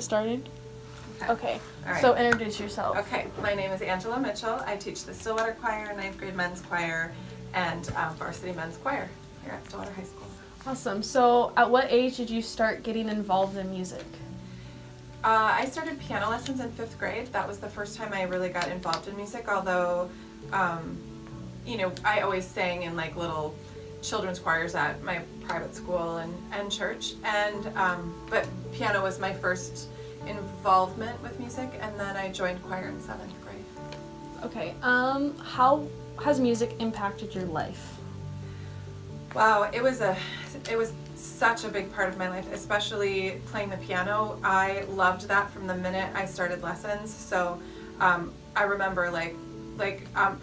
Started? Okay. All right. So introduce yourself. Okay, my name is Angela Mitchell. I teach the Stillwater Choir, 9th grade men's choir, and varsity men's choir here at Stillwater High School. Awesome. So at what age did you start getting involved in music? I started piano lessons in 5th grade. That was the first time I really got involved in music, although, I always sang in like little children's choirs at my private school and church. But piano was my first involvement with music, and then I joined choir in 7th grade. Okay. How has music impacted your life? Wow, it was such a big part of my life, especially playing the piano. I loved that from the minute I started lessons. So I remember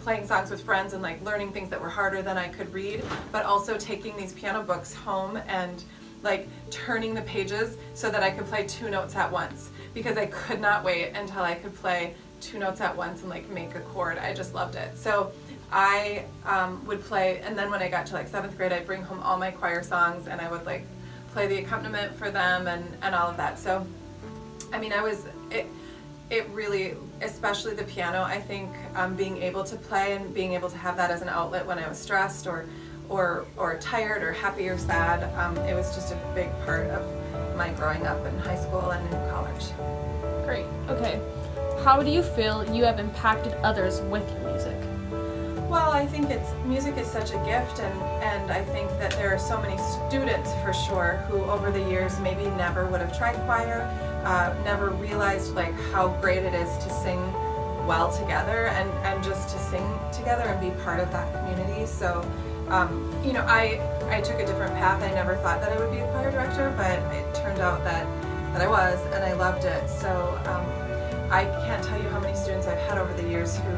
playing songs with friends and like learning things that were harder than I could read, but also taking these piano books home and like turning the pages so that I could play 2 notes at once, because I could not wait until I could play 2 notes at once and like make a chord. I just loved it. So I would play, and then when I got to like 7th grade, I'd bring home all my choir songs and I would like play the accompaniment for them and all of that. So I mean, it really, especially the piano, I think being able to play and being able to have that as an outlet when I was stressed or tired or happy or sad, it was just a big part of my growing up in high school and in college. Great. Okay. How do you feel you have impacted others with your music? Well, I think music is such a gift, and I think that there are so many students for sure who over the years maybe never would have tried choir, never realized like how great it is to sing well together and just to sing together and be part of that community. So I took a different path. I never thought that I would be a choir director, but it turned out that I was, and I loved it. So I can't tell you how many students I've had over the years who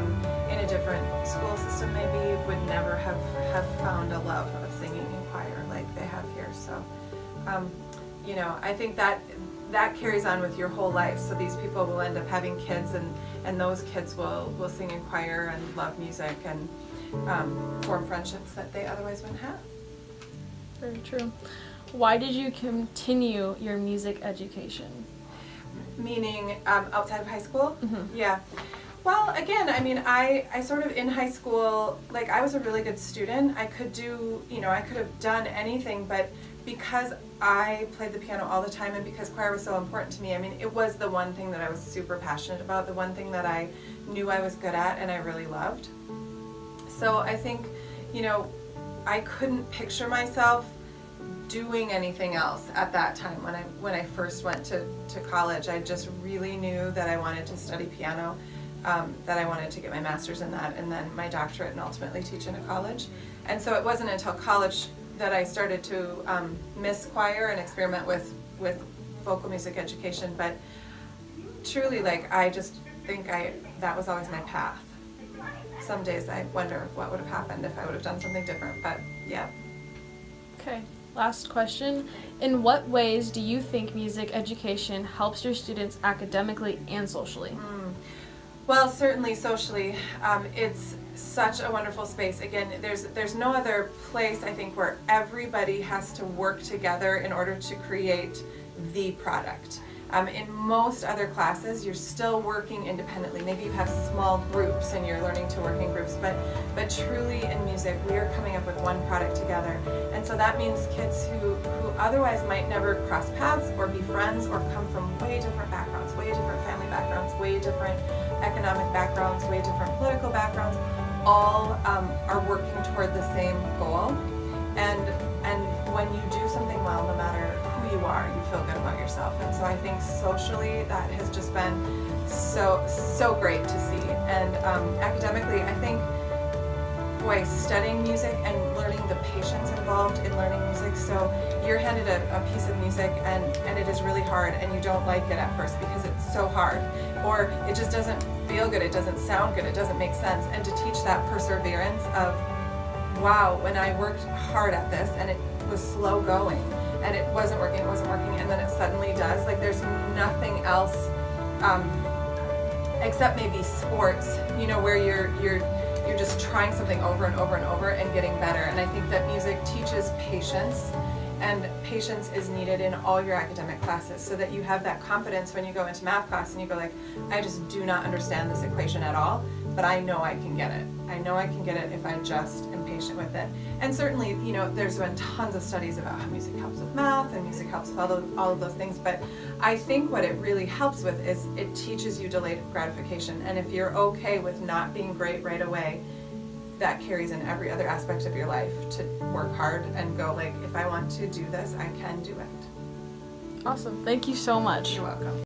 in a different school system maybe would never have found a love of singing in choir like they have here. So I think that carries on with your whole life. So these people will end up having kids, and those kids will sing in choir and love music and form friendships that they otherwise wouldn't have. Very true. Why did you continue your music education? Meaning outside of high school? Mm-hmm. Yeah. Well, again, I mean, I sort of in high school, like I was a really good student. I could have done anything, but because I played the piano all the time and because choir was so important to me, I mean, it was the one thing that I was super passionate about, the one thing that I knew I was good at and I really loved. So I think, I couldn't picture myself doing anything else at that time when I first went to college. I just really knew that I wanted to study piano, that I wanted to get my master's in that and then my doctorate and ultimately teach in a college. And so it wasn't until college that I started to miss choir and experiment with vocal music education. But truly, I just think that was always my path. Some days I wonder what would have happened if I would have done something different, but yeah. Okay, last question. In what ways do you think music education helps your students academically and socially? Well, certainly socially. It's such a wonderful space. Again, there's no other place, I think, where everybody has to work together in order to create the product. In most other classes, you're still working independently. Maybe you have small groups and you're learning to work in groups, but truly in music, we are coming up with one product together. And so that means kids who otherwise might never cross paths or be friends or come from way different backgrounds, way different family backgrounds, way different economic backgrounds, way different political backgrounds, all are working toward the same goal. And when you do something well, no matter who you are, you feel good about yourself. And so I think socially that has just been so great to see. And academically, I think, studying music and learning the patience involved in learning music. So you're handed a piece of music and it is really hard and you don't like it at first because it's so hard, or it just doesn't feel good, it doesn't sound good, it doesn't make sense. And to teach that perseverance of, wow, when I worked hard at this and it was slow going and it wasn't working, and then it suddenly does. Like there's nothing else except maybe sports, where you're just trying something over and over and over and getting better. And I think that music teaches patience And patience is needed in all your academic classes so that you have that confidence when you go into math class and you go like, I just do not understand this equation at all, but I know I can get it. I know I can get it if I just am patient with it. And certainly, you know, there's been tons of studies about how music helps with math and music helps with all of those things, but I think what it really helps with is it teaches you delayed gratification. And if you're okay with not being great right away, that carries in every other aspect of your life to work hard and go like, if I want to do this, I can do it. Awesome. Thank you so much. You're welcome.